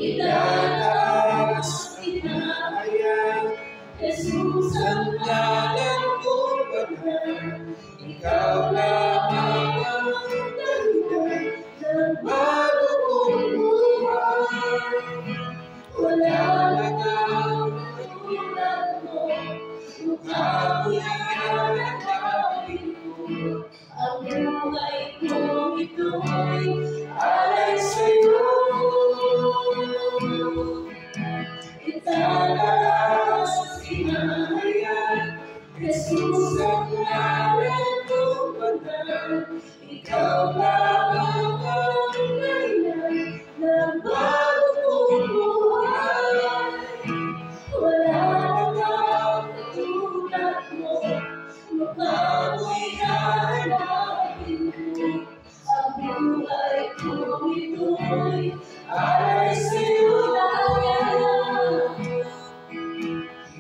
Itaas, inaayat, Jesus ang ngalan ko banal. Ikaw lamang ang dahilan ng bago kong buhay. Wala lang ang katulad mo, mukha mo'y hahanapin ko. Ang buhay kong ito'y alay sa'yo. Itaas, inaayat, Jesus ang ngalan ko banal. Ikaw lamang ang dahilan ng bago kong buhay. Wala nang ang katulad mo, mukha mo'y hahanapin ko. Ang buhay kong ito'y alay sa'yo.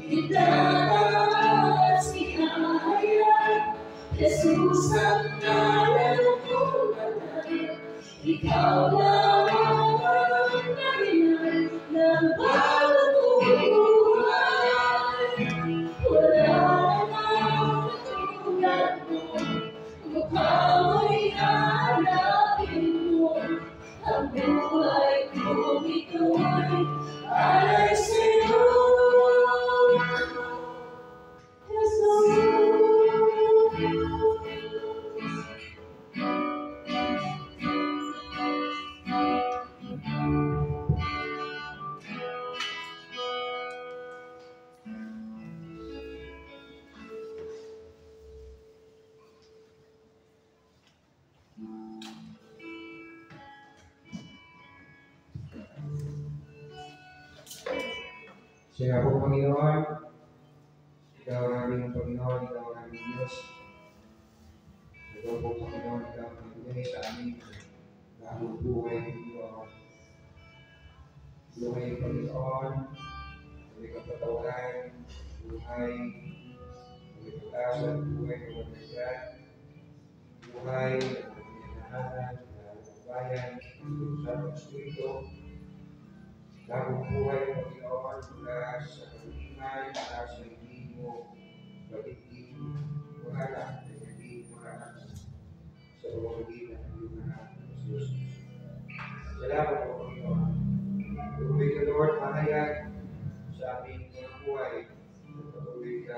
Itaas, inaayat, Jesus ang ngalan ko banal. Ikaw lamang ang dahilan ng bago kong buhay. Wala nang katulad mo, mukha mo'y hahanapin mo. Ang buhay kong ito'y alay sa'yo. Siya po, Panginoon, ikaw ang aming Panginoon, ikaw ang aming Diyos. Ikaw po, Panginoon, ikaw ang nagbigay sa amin bagong buhay, Panginoon. Buhay, Panginoon, may kapatawaran, buhay, may pag-asa, buhay ng matagyan, buhay ng pamilyahan, ng bayan, ng Espiritu. Bagong buhay, Panginoon, mula sa kaluhingan, mula sa hindi mo pag-ibig, wala, hindi makanak sa pamamagitan ng iyong anak ng Jesus. Salamat po, Panginoon. Patuloy ka, Lord, mahayag sa aming mga buhay. Patuloy ka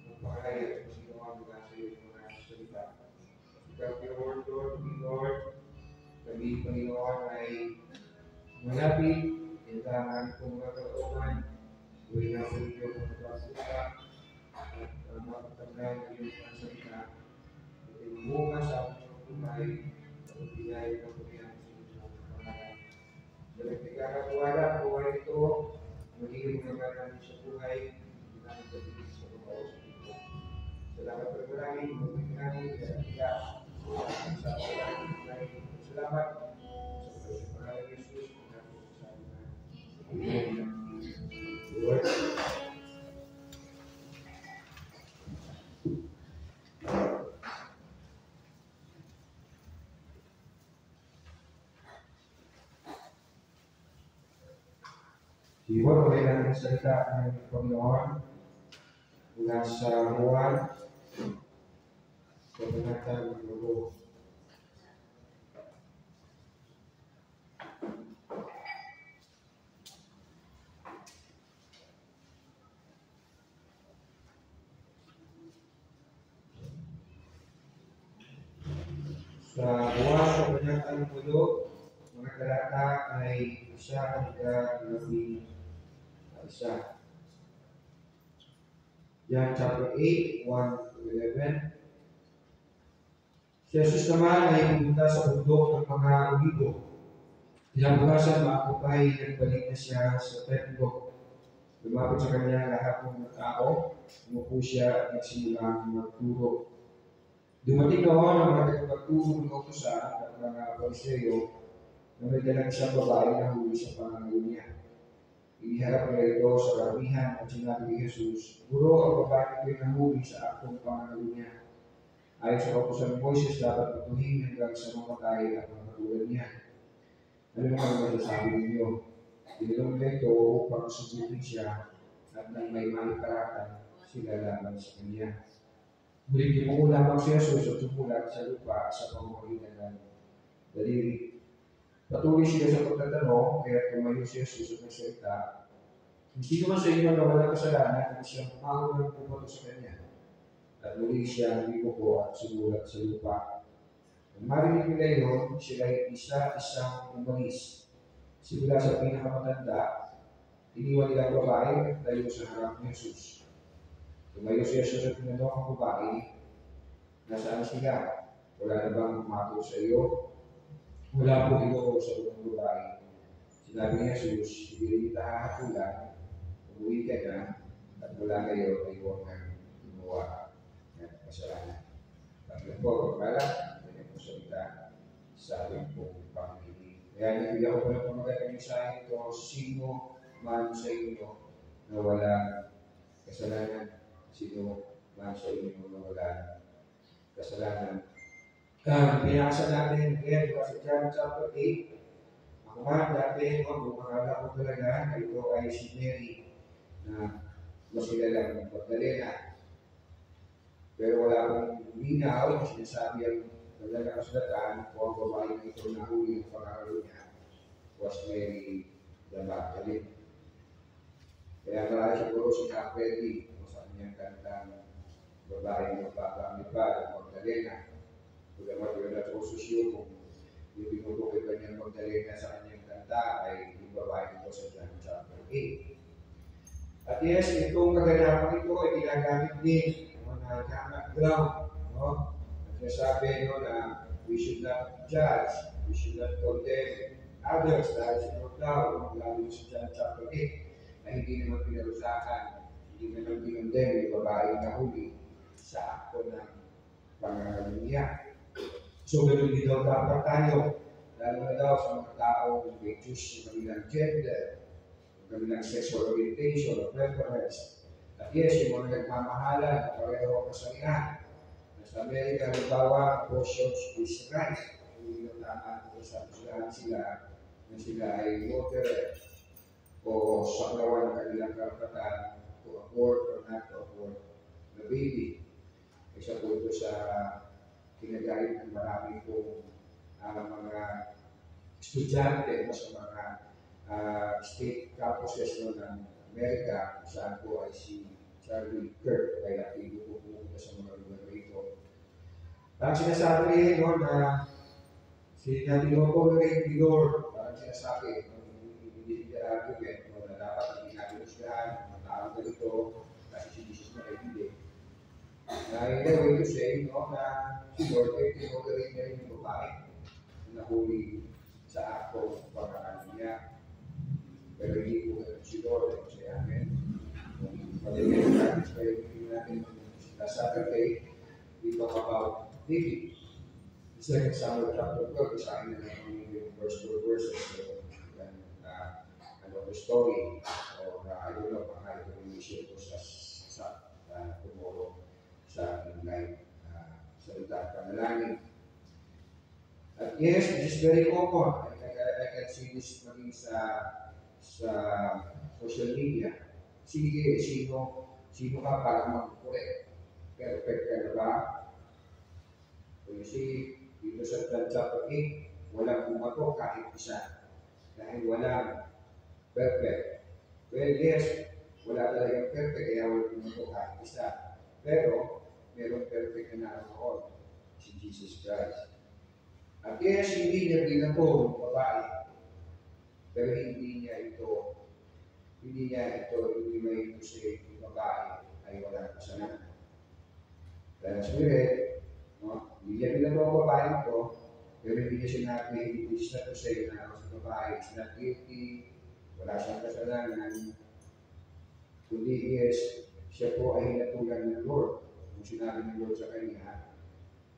magpakahayag, Panginoon, mula sa iyong mga salita. Ikaw, Lord, kami, Panginoon, ay malapit. Kailangan kong magkakaroon, gawin na po ito kung nagpasuka at makatamnan ng iyong mga salita. At imunga sa aming buhay at ibigay ng pagyan sa inyong pangalan. Dahil nagkakakuwala ang buhay ito, magiging mga namin sa buhay, hindi namin pagiging sa buhay sa ito. Salamat po maraming, magiging namin, at iya, sa maraming salamat sa pangalan ng Jesus. Lord. Siguro kailangan salita ng Panginoon mula sa Juan, Kabanata 2. Sa Juan, Kabanata 2, mga talata ay 1-11. John chapter 8, 1-11. Si Jesus naman ay pumunta sa bundok ng mga Olibo. Kinabukasan maakupay, nagbalik na siya sa templo. Lumapit sa kanya lahat ng mga tao. Umupo siya at nagsimulang magturo. Dumating noon ang mga tagapagturo ng utusan at mga Pariseo na may dalang isang babae na huli sa pangangalan niya. Iniharap nila ito sa karamihan at sinabi ni Jesus, Guro, ang babae ito'y nahuli sa aktong pangangalan niya. Ayon sa kautusan ni Moises, dapat patuhin hanggang sa mamatay ang mga magulang niya. Ano naman ang masasabi ninyo? Dinulong nila ito upang subukin siya at nang may malikaratan sila laban sa kanya. Ngunit lumuhod lamang si Jesus at tumulat sa lupa sa pamamagitan ng daliri. Patuloy sila sa pagtatanong, kaya tumayo si Jesus at nagsalita, "Sino man sa inyo na walang kasalanan kung siyang maunang pumunta sa kanya?" At muli siyang binuko at sumulat sa lupa. Nang marinig nila yun, sila'y isa-isang umalis. Simula sa pinakamatanda, iniwan nila ang babae at tayo sa harap ni Jesus. Tumayo si Jesus at tinanong ang babae, "Nasaan sila? Wala na bang umato sa iyo?" "Wala po ito," sa unang babae. Sinabi ni Jesus, "Hindi rin kita hahatulan. Umuwi ka na at mula ngayon ay huwag kang gumawa ng kasalanan." Pagkat po, pagkala, ganyan po salita sa ating pong pamilya. Kaya nabigyan ko po ng pamagandang mensahe ito, sino man sa inyo na walang kasalanan, sino man sa inyo na walang kasalanan. Pinasa natin, kaya diba sa John chapter 8, ako nga dati, kung makakala ko talaga na ito ay si Mary na mas kilala ng Magdalena. Pero wala akong linaw, sinasabi ang talaga kasulatan kung ang babae na ito na huli ng pangaraw niya was Mary the Magdalene. Kaya marami siguro sinapwede sa kanyang kantang babae ng magpapagamit pa ng Magdalena. Bagamat yun at ususyo kung yung binubukit kanyang Magdalena sa kanyang kanta ay yung babae nito sa John chapter 8. At yes, itong kaganapan ito ay ginagamit din na gamit ground. No? At nasabi na we should not judge, we should not condemn others dahil sa pagkaw, lalo sa John chapter 8, na hindi naman pinarusahan, hindi naman pinondem yung babae na huli sa akto ng pangangalunya. So, ganun din daw dapat tayo, lalo na daw sa mga tao may choose sa kanilang gender, kanilang sexual orientation or preference. At yes, yung mga nagmamahalan na pareho ang kasalihan. Sa Amerika, halimbawa, abortion is right. Hindi na tama kung sabihan sila na sila ay moderate o saklawan ng kanilang karapatan to abort or not to abort the baby. Isa po ito sa kinagayat ng marami pong mga estudyante sa mga state campuses ng Amerika, saan po ay si Charlie Kirk, kaya pupunta sa mga lugar rito. Ang sinasabi rin na tinutulong ni Lord, parang sinasabi, hindi argument, na dapat hindi natin usgahan, ang taong ganito, kasi si Jesus na kaibigan. In a way to say, na si Lord ay tinutulong niya rin yung babae na huli sa akto ng pangalan niya. Pero hindi po si Lord, kasi amen. Kung pag-practice kayo, hindi natin na Saturday, we talk about David. The second Samuel chapter 12 is akin na yung first 4 verses. So, the story, or I don't know, baka ito yung issue ko sa tomorrow sa live salita panalangin. At yes, this is very common. I can see this maging sa social media. Sige, sino ka para mag-correct? Perfect ka na ba? So you see, dito sa John chapter 8, walang bumato kahit isa. Dahil walang perfect. Well, yes, wala talagang perfect, kaya walang bumato kahit isa. Pero, meron perfect na naroon, si Jesus Christ. At yes, hindi niya binato ng babae. Pero hindi may ito sa yung babae ay walang kasalanan. Dahil spirit, no? Hindi niya binato ang babae ito, pero hindi niya sinabi, hindi siya to say na sa babae is not guilty, wala siyang kasalanan, kundi yes, siya po ay hinatulan ng Lord. Kung sinabi ng Lord sa kanya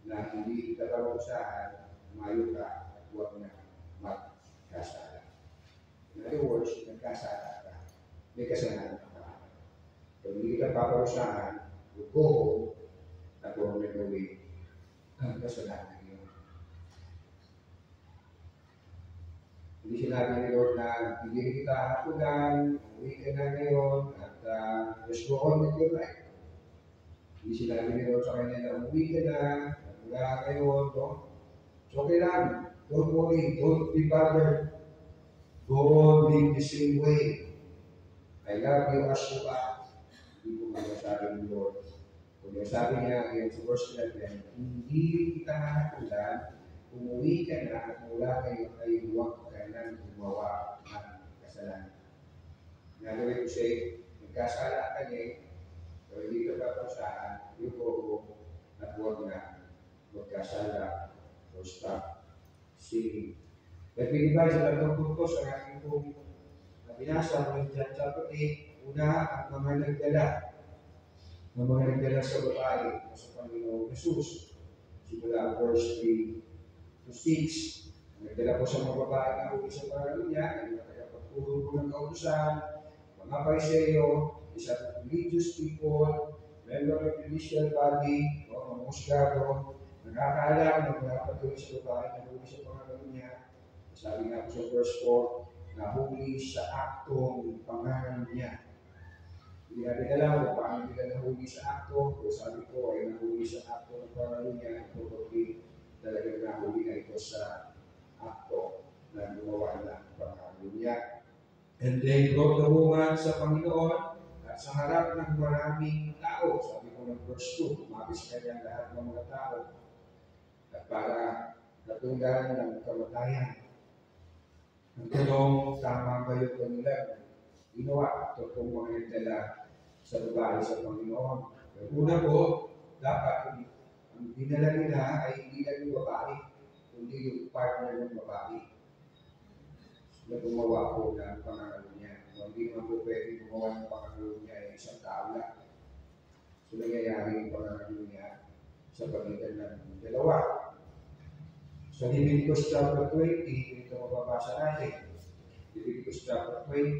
na hindi kita parusahan, mayo ka at huwag na magkasala. In other words, nagkasala ka, may kasalanan ka. Kung hindi kita paparusahan, go home at huwag na gawin ang kasalanan yun. Hindi sinabi ni Lord na hindi kita hatulan, umuwi ka na ngayon, at just go on with your life. Hindi sinabi ni Lord sa kanya na umuwi ka na, at mula ngayon, so okay lang, don't worry, don't be bothered. Go live the same way. I love you as you are. Hindi ko kaya sabi ni Lord. Kung sabi niya ngayon sa verse 11, hindi kita hatulan, umuwi ka na at mula ngayon ay huwag ka nang gumawa ng kasalanan. Nagawin ko siya, nagkasala ka niya, so hindi ka papasahan, you go at huwag na magkasala or stop sinning. At binibay sa tatlong punto sa aking pong binasa ng John chapter 8, una ang mga nagdala sa babae sa Panginoong Jesus. Simula verse 3 to 6, nagdala ko sa mga babae na huli sa pangalo niya, ay nakapagpuro ko ng kautusan, mga Pariseo, isang religious people, member of the judicial body, o mga musgado, nakakaalam na wala patuloy sa babae na huli sa pangalo niya. Sabi nga po sa verse 4, nahuli sa aktong pangalan niya. Hindi natin alam kung paano nila nahuli sa akto, pero sabi ko ay nahuli sa akto ng pangalan niya, probably talagang nahuli na ito sa akto na gumawa ng pangalan niya. And they brought the woman sa Panginoon at sa harap ng maraming tao. Sabi ko ng verse 2, umabis kanya lahat ng mga tao at para natunggan ng kamatayan. Ang tanong, tama ba yung kanilang ginawa? Ito pong mga nagdala sa babae sa Panginoon. Pero una po, dapat ang dinala nila ay hindi lang yung babae, kundi yung partner ng babae. Na gumawa po ng pangangalo niya. So, hindi naman po pwede gumawa ng pangangalo niya ay isang tao lang. So, nangyayari yung pangangalo niya sa pagitan ng dalawa. Sa Leviticus chapter 20, ito mababasa natin. Leviticus chapter 20,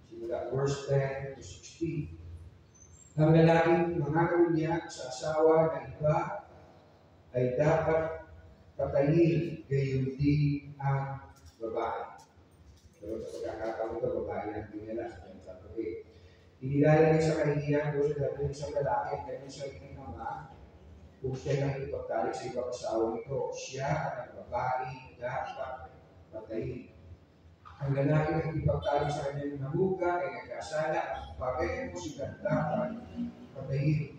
simula verse 10 to 16. Ang lalaking mangangalo niya sa asawa na iba ay dapat patayin, gayon din ang babae. Pero sa pagkakataon ito, babae ang dinala sa chapter 8. Inilalagay sa kahihiyan doon sa dating isang lalaki at kanyang sariling ama kung siya nang ipagtalik sa ibang asawa nito, siya at ang babae dapat patayin. Ang lalaki na ipagtalik sa kanyang namuga ay nagkasala at pareho sila dapat patayin.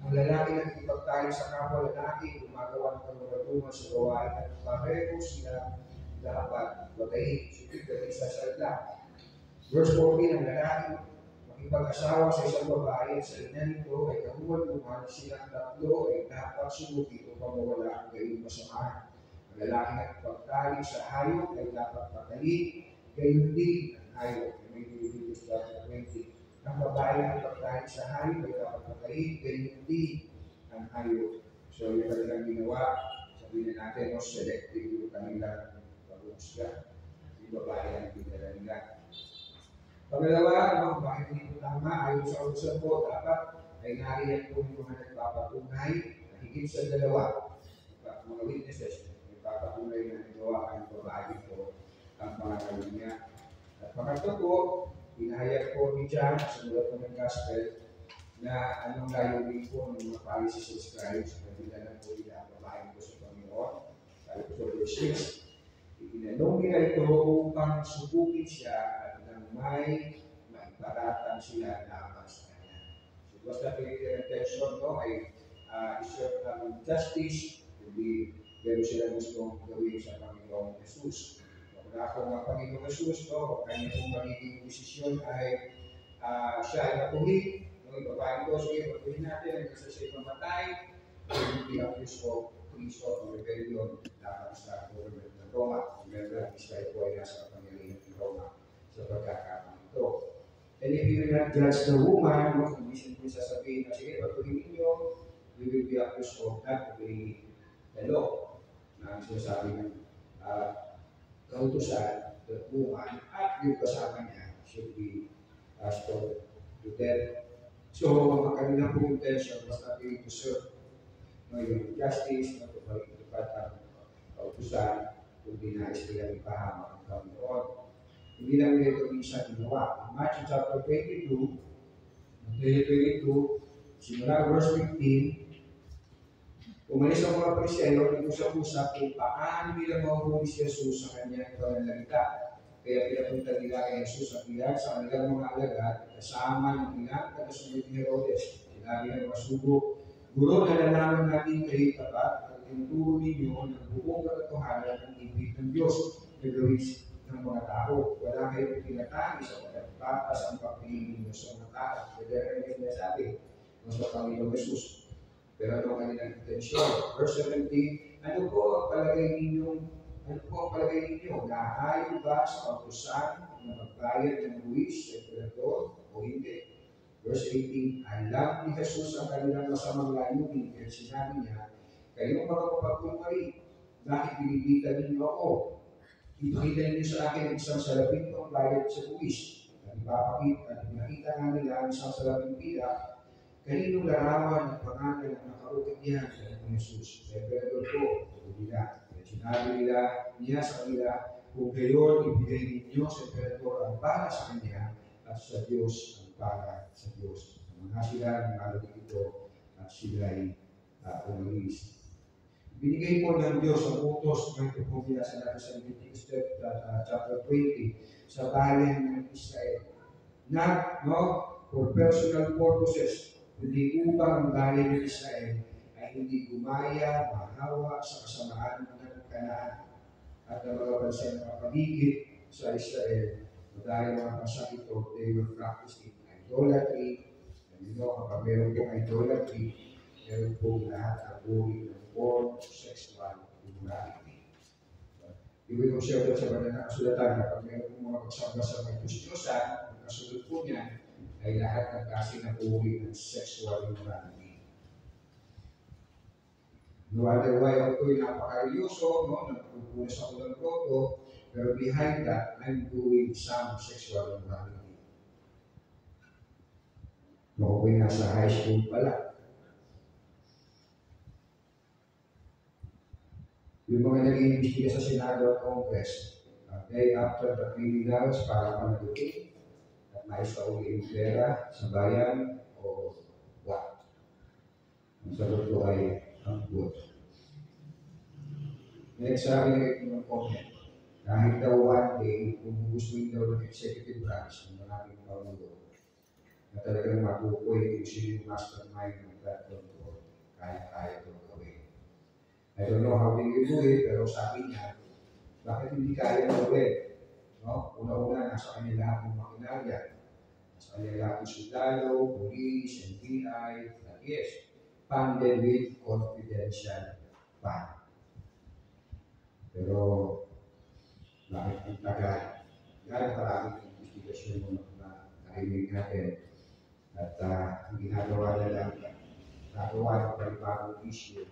Ang lalaki na ipagtalik sa kapwa lalaki gumagawa ng kalugatungan sa gawain at pareho sila dapat patayin. Sulit na isa sa ila. Verse 14, ang lalaki makipag-asawa sa isang babae at sa ina nito ay kahuman-human silang tatlo ay dapat sumuki upang mawala ang gayong masamahan. Ang lalaki na ipagtalik sa hayop ay dapat patayin, gayon din ang hayop. May Leviticus chapter 20. Ang babae na ipagtalik sa hayop ay dapat patayin, gayon din ang hayop. So yung kanilang ginawa, sabihin na natin, no, selective yung kanilang pag-uusga. Yung babae ang pinala nila. Pangalawa, ang bakit hindi po tama, ayon sa urusan po, dapat ay nariyan po yung mga nagpapatunay na higit sa dalawa. Mga witnesses, nagpapatunay na nagawa ang babae po ang pangalawa niya. At pangatlo po, pinahayag po ni John sa mulat po ng gospel na anong layunin po ng mga Pharisees and Scribes na dinala po nila ang babae po sa Panginoon. Sabi po sa verse 6, itinanong nila ito upang subukin siya at nang may maiparatan sila laban sa kanya. So, basta pinitira intention no, ay isip ng justice, hindi meron sila gustong gawin sa Panginoong Jesus. Wala kung ang Panginoong Jesus, no, kanya kung magiging desisyon ay siya ay napuhin, no, ibabahin ko, sige, patuloy natin, hanggang sa siya mamatay, hindi ang Kristo ang rebellion laban sa government ng Roma. Remember, Israel po ay nasa pamilya ng Roma sa pagkakataon ito. And if you will not judge the woman, no, hindi siya sasabihin na, sige, patuloy ninyo, you will be accused of not obeying the law. Na ang sinasabi ng kautusan, the woman, at yung kasama niya should be stoned to death. So, ang kanilang pong intention was not really to serve yung justice, matupad ang kautusan, kundi nais nilang ipahamak ang Panginoon. Hindi lang nila ito minsan ginawa. In Matthew chapter 22, simula verse 15, umalis ang mga Pariseo at nag-usap-usap kung paano nila mahuhuli si Jesus sa kanyang pananalita. Kaya pinapunta nila kay Jesus at ilan sa kanilang mga alagad kasama ng ilang tagasunod ni Herodes. Sinabi ng mga sugo, Guro, nalalaman natin kayo tapat at tinuturo ninyo ng buong katotohanan ng ibig ng Diyos na gawin ng mga tao. Wala kayong tinatangis sa pagpapas ang pagpili ninyo sa mga tao. Kaya rin yung sinasabi sa Panginoong Jesus. Pero ano ang kanilang intensyon? Verse 17, ano po ang palagay ninyo? Naayon ba sa kautusan na magbayad ng buwis sa emperador o hindi? Verse 18, alam ni Jesus ang kanilang masamang layunin kaya sinabi niya, kayong mga kapagkumari, bakit binibitan ninyo ako? Ipakita ninyo sa akin ang isang salaping pangbayad sa buwis. At nakita nga nila ang isang salaping pila, kaninong larawan at pangalan ang nakaukit niya sa Jesus. Sa emperador ko, nila. Sinabi niya sa kanila, kung gayon, ibigay ninyo sa emperador ang para sa kanya at sa Diyos ang para sa Diyos. Mga sila ng malaking ito at sila'y umalis. Binigay po ng Diyos ang utos ng tupong sa Leviticus chapter 20 sa bayan ng Israel. Not for personal purposes, kundi upang ang bayan ng Israel ay hindi gumaya, mahawa sa kasamaan ng Kanaan at ang mga bansa na kapaligid sa Israel. Dahil mga bansa ito, they were practicing idolatry. And kapag meron pong idolatry, meron pong lahat ng uri ng form of sexual immorality. Ibig kong siya sa banal na kasulatan, kapag meron pong mga pagsamba sa mga Diyos-Diyosan, ang kasunod po niya ay lahat ng kasi ng uri ng sexual immorality. No other way, ako ay napaka-religyoso, nagpupunas ako ng proto, pero behind that, I'm doing some sexual immorality. Ako ay nasa high school pala. Yung mga nag-iimbestiga sa Senado at Congress, day after the criminals para panagutin at maisauli yung pera sa bayan o what? Ang sagot ko ay ang good. Next, sabi ng comment, kahit daw one day, kung gustuin daw ng executive branch ng maraming Pangulo, na talagang matukoy kung sino yung mastermind ng that control, kaya ito gawin. I don't know how they will do it, pero sabi niya, bakit hindi kaya gawin? Una-una, nasa kanya lahat ng makinarya. Nasa kanya lahat ng sundalo, police, NBI, that is, funded with confidential fund. Pero, bakit ang tagal? Gano'ng karaming investigasyon mo na narinig natin at ang ginagawa na lang, nagawa ng panibagong issue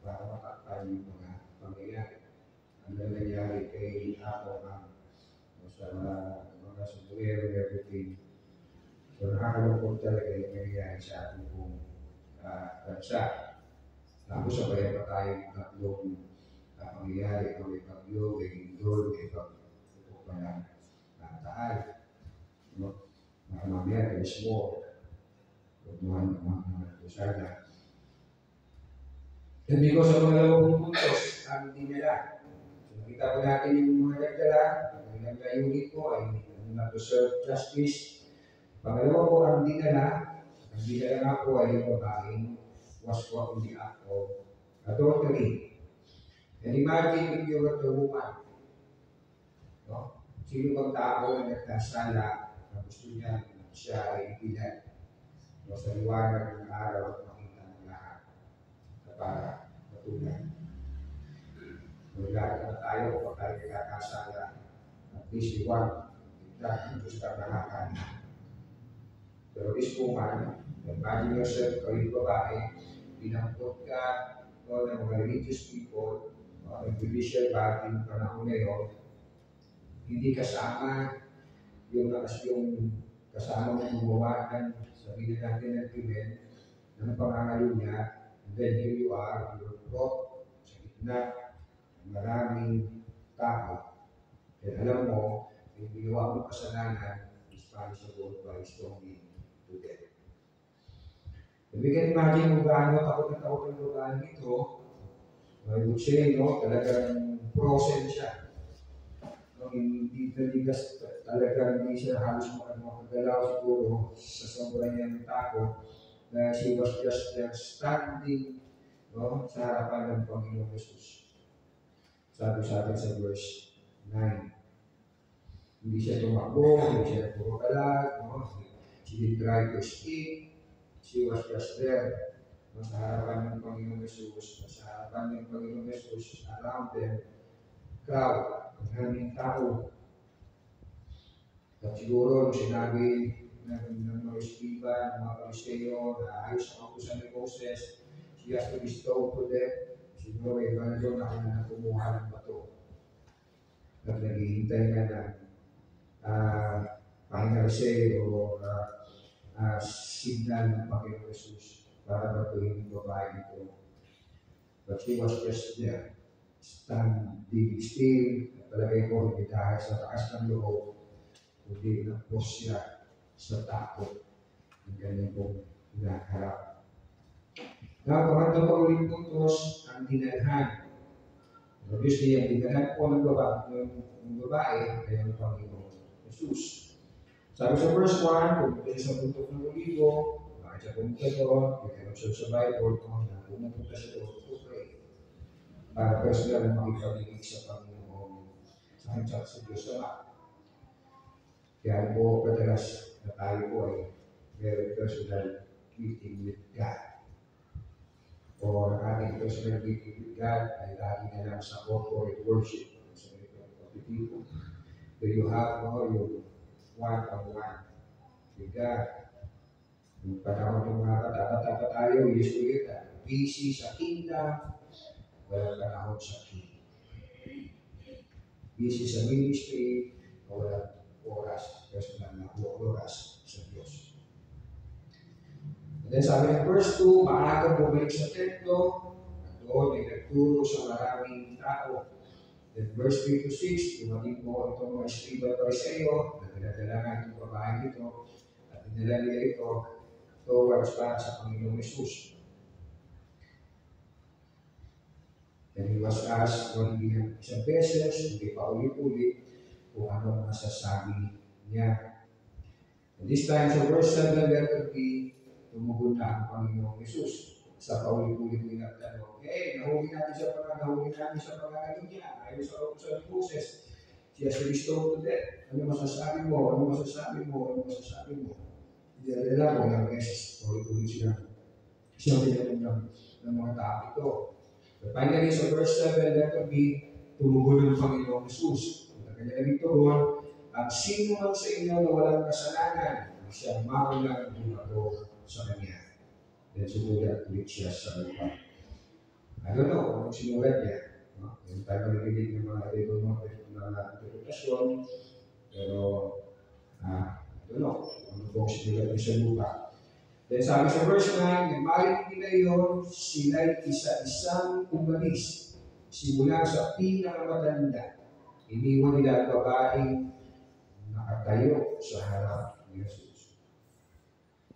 para matakpan yung mga pangyayari. Ang nangyayari kay Apo sa mga sumulero and everything. So, nakakalungkot talaga yung nangyayari sa ating buong bansa. Tapos sabay pa tayong tatlong pangyayari, may pagyo, may lindol, may pagpupunan ng taal. Mamaya, there's more. Huwag naman ito sana. And because of mga lawang puntos, ang hindi nila. So, nakita ko natin yung mga nagdala, ang ilang layunin ko ay not to serve justice. Pangalawa po, ang hindi nila nga po ay yung babaeng was caught in the act of adultery. And imagine if you were the woman. Sino bang tao na nagkasala na gusto niya siya ay ipilan? Sa liwanag ng araw at makita ng lahat na para matulan. Lahat na tayo kapag tayo nagkakasala, at least one, that gusto na lahat. Pero this woman, imagine yourself, kayo babae, pinampot ka ng mga religious people, ang judicial body ng panahon ngayon, hindi kasama yung kasama ng gumawa ng sabihin natin ng krimen ng pangangalo niya, and then here you are, you're brought sa gitna ng maraming tao. Kaya alam mo, yung ginawa mong kasalanan is punishable by stoning to death. If we can imagine kung gaano takot na takot ang babae nito, I would say, no, talagang frozen siya. No, hindi naligas, talagang hindi siya halos makagalaw siguro sa sobrang niyang takot na she was just there standing, no, sa harapan ng Panginoong Jesus. Sabi sa atin sa verse 9, hindi siya tumakbo, hindi siya puro kalag, no? She didn't try to escape, she was just there. No, sa harapan ng Panginoong Jesus, sa harapan ng Panginoong Jesus, around them, crowd, ang daming tao. At siguro, nung sinabi ng mga Eskriba, ng mga Pariseo, na ayos ang kautusan ni Moses, she has to be stoned to death. Siguro, iba doon ako na kumuha ng bato. At naghihintay ka ng final say o signal ng Panginoong Jesus para batuhin yung babae nito. But she was just there, standing still. Palagay ko, hindi dahil sa taas ng loob, kundi nagpos siya sa takot ng ganyan pong hinaharap. Now, pangatlo pa ulit puntos, ang dinalhan. Obviously, ang dinalhan po ng babae ay ang Panginoong Jesus. Sabi sa verse 1, pumunta siya sa bundok ng Olivo, bakit siya pumunta doon, you can observe sa Bible, na pumunta siya doon to pray. Para personal na makipag-ibig sa Panginoon, sa kanyang sa Diyos Ama. Kaya po, kadalas na tayo po ay very personal meeting with God. Or ating personal meeting with God ay lagi na lang sa corporate worship sa mga people. Do you have your one-on-one with God? Yung panahon ng mga kata-kata tayo, usually busy sa kingdom, walang panahon sa king. Busy sa ministry, walang oras, personal na oras sa Diyos. And then sabi ng verse 2, maagang bumalik sa templo, doon ay nagturo sa maraming tao. Then verse 3 to 6, dumating po itong mga Eskriba at Pariseo, na pinadala itong babae dito, at dinala nila ito towards para sa Panginoong Jesus. And he was asked, hindi na isang beses, hindi pa ulit-ulit, kung anong masasabi niya. And this time, sa verse 7, letter B, tumugon na ang Panginoong Jesus. Sa paulit-ulit nilang tanong, nahuli natin sa pangalan niya. Ayon sa kautusan ni Moses, siya sa stoned to death. Ano masasabi mo? Dinadala mo ng beses, paulit-ulit siya tinanong ng mga tao ito. But finally, sa verse 7, letter B, tumugon ng Panginoong Jesus. Kanya dito doon, at sino man sa inyo na walang kasalanan, siya makulang bumato sa kanya. Then sumulat ulit siya sa lupa. I don't know kung sinulat niya. Yung tayo narinig ng mga interpretasyon, pero I don't know ano po sinulat niya sa lupa. Then sabi sa verse 9, nagmalit nila yun, sila'y isa-isang umalis, simula sa pinakamatanda. Iniwan nila ang babaeng nakatayo sa harap ni Jesus.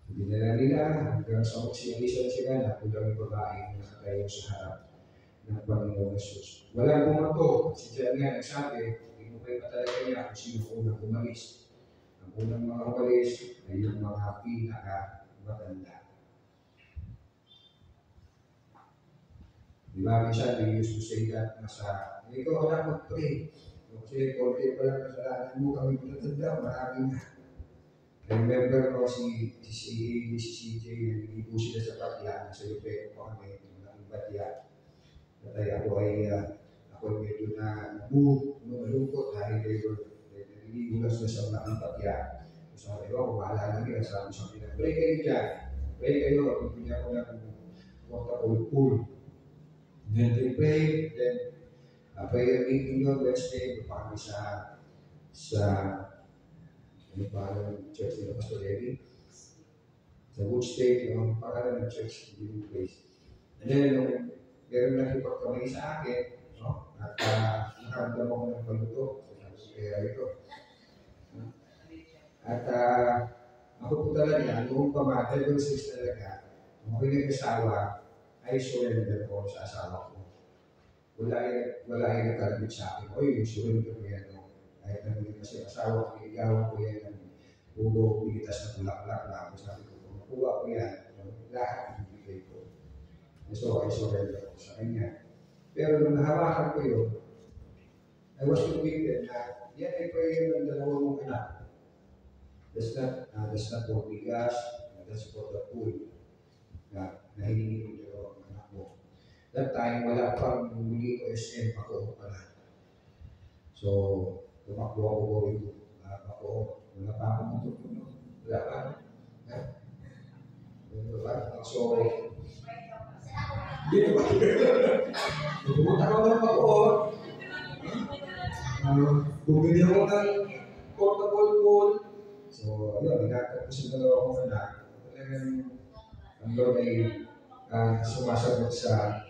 Dinala nila hanggang sa magsilisan sila na kulang yung babaeng nakatayo sa harap ng Panginoong Jesus. Walang bumato. Si John nga nagsabi, hindi mo kayo patalaga niya kung sino unang umalis. Ang unang mga umalis ay yung mga pinaka-matanda. Di ba, minsan, they used to say that nasa, ikaw anak mag-pray. Kasi konti pa lang kasalanan mo kami pinatanda, marami na. Remember ko si CJ, nagiging po sila sa Patya, sa Lupeo po kami, malaking Patya. At ako ay medyo na malungkot dahil nagiging sila sa malaking Patya. So sabi ko, kumala lang nila, sabi sa akin, pray kayo dyan, pray kayo, pagpili ako ng waterfall pool. Then they pray, then prayer meeting yun, Wednesday, pa kami sa yung pangalan ng church nila, Pastor Eddie. Sa Wood State, yung pangalan ng church, Living Place. And then, meron nakipagkamay sa akin, no? At nakaramdam ako ng paluto. Kaya ito. At ako po talaga, noong pamata, ever since talaga, nung ako'y nag-asawa, ay surrender ko sa asawa ko. Wala yung nagkalabit sa akin. Oy, surrender ko yan. No? Kahit naman kasi asawa ko, iligawan ko yan ng puro pilitas na bulaklak. Sabi ko, kung makuha ko yan, lahat ibigay ko. So, I surrender ko sa kanya. Pero nung nahawakan ko yun, I was convicted na yan ay prayer ng dalawang mong anak. That's not for bigas, that's for the food na nahihingi ko dalawang anak mo. That time, wala pang muli ko SM ako pala. So, tumakbo ako ito. Wala pa akong matutunan. Wala pa. So, hindi na ba? Pumunta ako ng Bacoor. Bumili ako ng portable phone. So, ayun, inakit ko sa dalawa kong anak. Talagang ang Lord ay sumasagot sa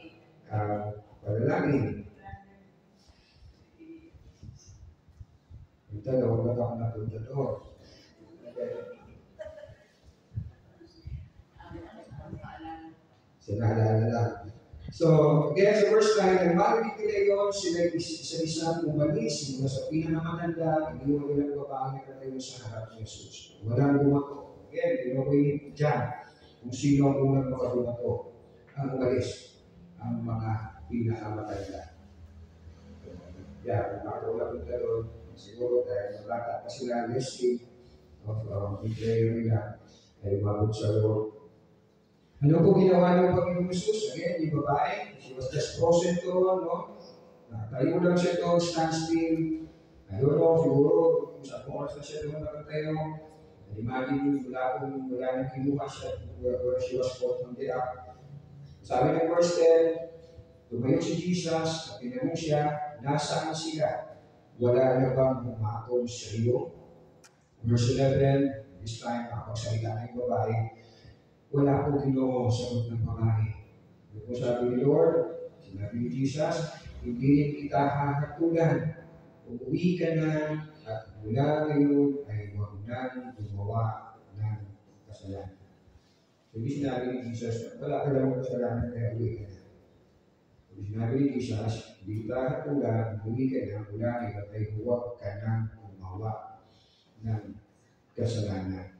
panalangin. Ito, huwag ako napunta doon. Sinalala lang. So, again, sa first time, ang marinig nila yun, sila isa-isa umalis, mula sa pinakamatanda, iniwan nila ang babae na katayo sa harap ni Jesus. Walang bumato. Again, inuwi dyan kung sino ang unang makabumato. Ang umalis, ang mga pinakamatanda. Kung makatulak nila doon, siguro dahil malata pa sila listing of prayer nila, ay umabot sa Lord. Ano po ginawa ng Panginoong Jesus? Again, yung babae, she was just frozen to, no? Tayo lang siya doon, stand still. Ayun o, siguro, kung sa oras na siya doon nakatayo, imagine wala nang kinuha siya where she was caught from the up. Sabi ng verse 10, tumayo si Jesus, at tinanong siya, nasaan sila? Wala na bang umatol sa iyo? Verse 11, this time, nakapagsalita na yung babae, wala po Ginoo sagot ng babae. Ito po sabi ni Lord, sinabi ni Jesus, hindi kita hahatulan. Umuwi ka na at mula ngayon ay huwag nang gumawa ng kasalanan. So, hindi sinabi ni Jesus, wala ka lang kasalanan kaya uwi ka na. So, sinabi ni Jesus, hindi kita hahatulan, umuwi ka na mula ngayon ay huwag ka nang gumawa ng kasalanan.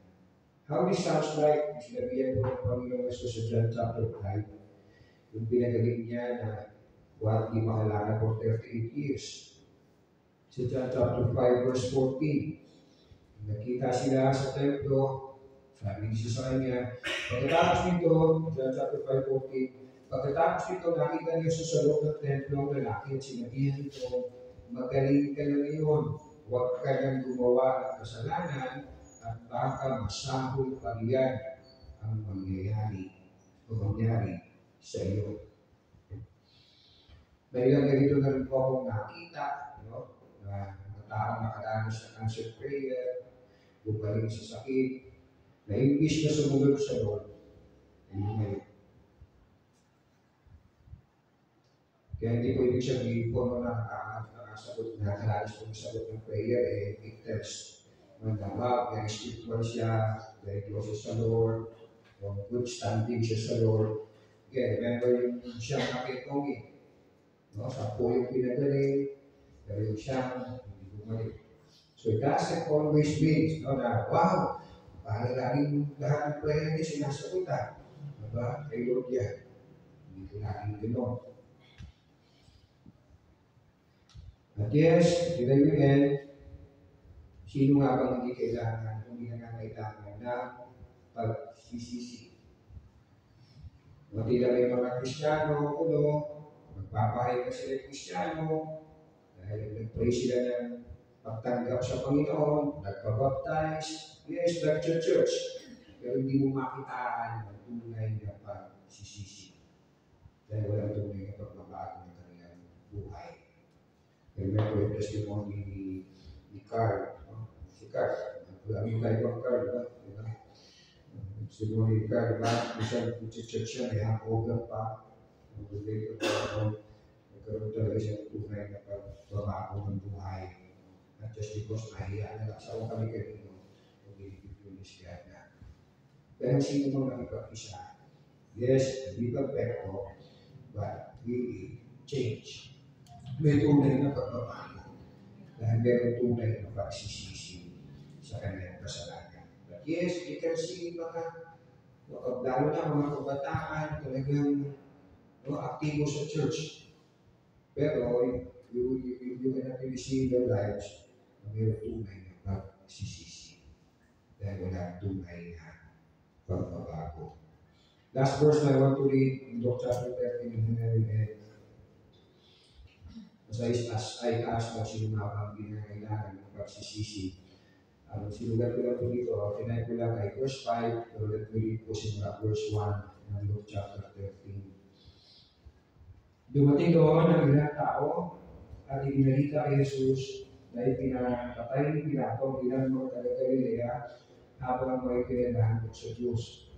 How this sounds like, sinabihan ko ng Panginoong Jesus sa John chapter 5, yung pinagaling niya na huwag di makalala for 38 years. Sa John chapter 5 verse 14, nakita sila sa templo, sabi niya sa kanya, pagkatapos nito, John chapter 5:14, pagkatapos nito, nakita niya sa loob ng templo ang lalaki at sinabihan nito, magaling ka na ngayon, huwag ka nang gumawa ng kasalanan, at baka masahol pa riyan ang mangyayari sa iyo. Dahil ang ganito na rin po akong nakita, no? Na mga taong nakadanas sa cancer prayer, bumaling sa sakit, na imbis na sumunod sa Lord, ay lumayo. Kaya hindi po ibig sabihin po na nakakasagot, nakakalalis po sa sagot ng prayer, it tells very spiritual siya, very close sa Lord, good standing siya sa Lord. Again, remember yung siyang nakitong no? Sa po yung pinagaling, pero yung siyang hindi bumalik. So it doesn't always mean, no, na wow, para laging lahat ng prayer niya sinasagutan. Diba? Kay Lord yan. Hindi ko laging gano'n. At yes, again, sino nga bang hindi kailangan, hindi nangangailangan na pagsisisi? Mati lang yung mga Kristiyano, magpapahay ka sila Kristiyano, dahil nag-pray sila ng pagtanggap sa Panginoon, nagpabaptize, yes, nag-church, pero hindi mo makitaan ang tunay na pagsisisi. Dahil walang tunay na pagbabago ng kanilang buhay. Remember yung testimony ni Carl. Si Carl, maraming tayo ang Carl, diba? Testimony ni Carl, diba? Isang church siya, may hangover pa. Nagkakaroon nagkaroon talaga siya ng tunay na pagbabago ng buhay. Not just because mahiya na lang. Sawa kami kanino, pag-i-finish kaya na. Pero sino mo nakipag-isa? Yes, hindi perfecto, but really change. May tunay na pagbabago. Dahil meron tunay na pagsisisi sa kanyang kasalanan. But yes, you can see lalo na mga kabataan talagang aktibo sa church. Pero you cannot really see their lives na mayroong tunay na pagsisisi. Dahil wala tunay na pagbabago. Last verse I want to read in Luke chapter 13 and as I ask na sino na ang ginagailangan ng pagsisisi. Sinulat ko lang po dito, tinay ko lang ay verse 5, pero let me read po simula verse 1 ng Luke chapter 13. Dumating doon ang ilang tao at ibinalita kay Jesus na ipinapatay ni Pilato ang ilang mga taga-Galilea habang may pinaghahandog sa Diyos.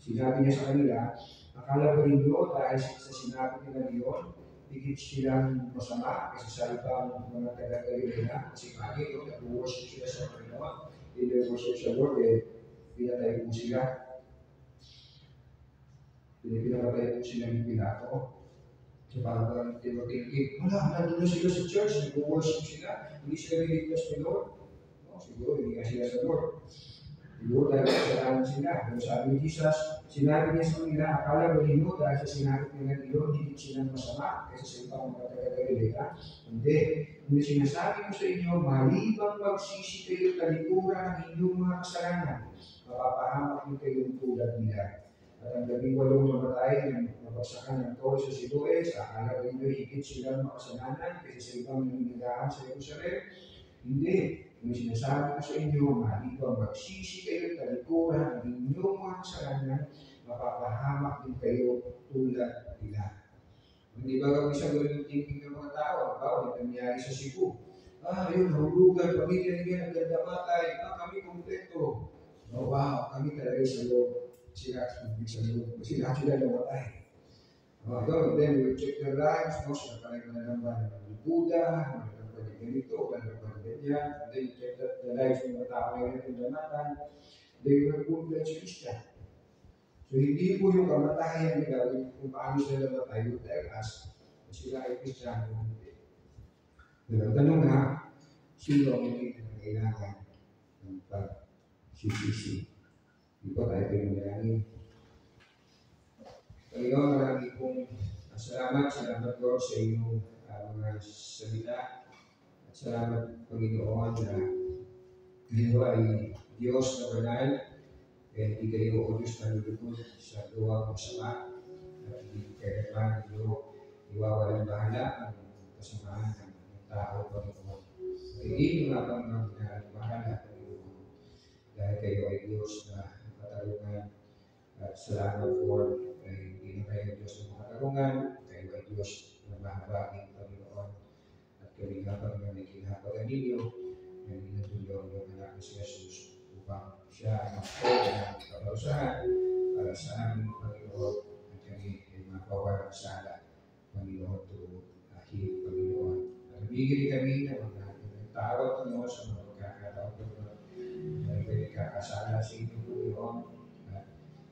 Sinabi niya sa kanila, akala ba ninyo dahil sa sinabi nila niyon, higit silang masama kasi sa ibang mga taga-Galilea kasi kagi yung nag-worship sila sa Panginoon. In their worship sa Lord, pinatay po sila. Pinapatay po sila ng Pilato. So parang tinatingin, nandun sila sa church, nag-worship sila, hindi sila niligtas ni Lord. No, siguro hindi nga sila sa Lord. Siguro dahil kasalanan sila. Pero sabi ni Jesus, sinabi niya sa kanila, akala ba ninyo dahil sa sinabi nila niyo, hindi silang masama kaysa sa ibang mga taga-Galilea? Hindi. Kung sinasabi ko sa inyo, malibang magsisi kayo talikuran ng inyong mga kasalanan, mapapahamak niyo kayong tulad nila. At ang 18 namatay ng nabagsakan ng toro sa Siloes, akala ba ninyo higit silang makasalanan kaysa sa ibang naninigaan sa Jerusalem? Hindi. Kung sinasabi ko sa inyo, malibang magsisi kayo talikuran ng inyong mga kasalanan, mapapahamak din kayo tulad nila. Hindi ba kami sa ganun thinking ng mga tao? Bawa, ito nangyari sa Cebu. Yun, nahulugan, pamilya nila, nagdandamatay, kami kompleto. Oh, wow, kami talaga sa loob. Sila sila namatay. Then we check their lives, sila talaga naman ng Buddha, ng ganito, ng ganyan. Then you check the lives ng mga tao na yung damatan, they were full-fledged Christian. So hindi po yung kamatayan nila, kung paano sila namatay, would tell us na sila ay Christian o hindi. Pero tanong nga, sino ang hindi na kailangan ng pagsisisi? Hindi po tayo pinangyayari. Panginoon, marami pong salamat Lord sa inyong mga salita. At salamat Panginoon na kayo ay Diyos na banal. Kaya hindi kayo o Diyos na lulubog sa luwang masama. At hindi kayo naman ninyo iwawalang bahala ang kasamaan ng tao Panginoon. Hindi nyo nga Panginoon na bahala Panginoon. Dahil kayo ay Diyos na katarungan. At salamat Lord, ay hindi na kayo Diyos ng katarungan, kayo ay Diyos na mahabagin Panginoon. At kami nga Panginoon ay kinahabagan ninyo, na ninatulong yung anak ni Jesus upang siya ang magpapagod ng kaparusahan para sa aming Panginoon at kami ay mapawalang sala Panginoon to ahim Panginoon. At bigyan kami ng mga tawad Panginoon sa mga pagkakataon Panginoon. Dahil kayo kakasala sa inyong Panginoon.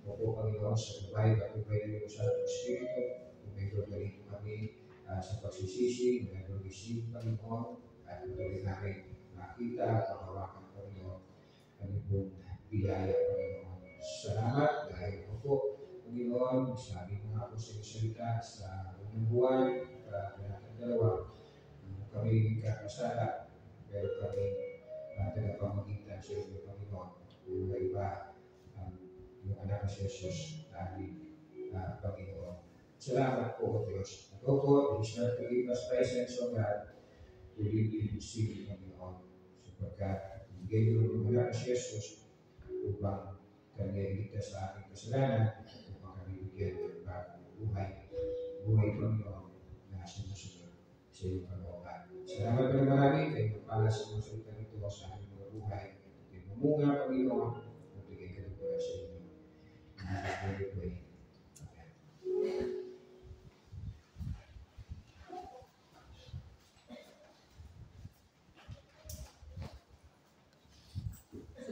Opo Panginoon sa babae at ibay na yung sa Espiritu, ibay ko na rin kami sa pagsisisi, nag-receive Panginoon, at patuloy namin makita, panghawakan Panginoon, kami pong biyaya Panginoon. Salamat dahil opo Panginoon, sabi mo nga po sa salita sa unang buwan, dalawa, kami kakasala, pero kami tagapamagitan sa inyo Panginoon, yung iba yung anak ni Jesus namin Panginoon. Salamat po, Diyos. Ito po, is not to give us presence of God to live in the city, Panginoon. Sapagkat bigay yung anak ni Jesus upang kami iligtas sa aking kasalanan, upang kami bigyan ng bagong buhay. Buhay, Panginoon, na sumusunod sa iyong kalooban. Salamat po na marami kayo magpala sa mga salita nito sa aming mga buhay. At mamunga, Panginoon, at bigay ka ng sa inyo. Very great.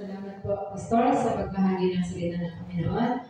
Salamat po, Pastor, sa pagbahagi ng salita ng Panginoon.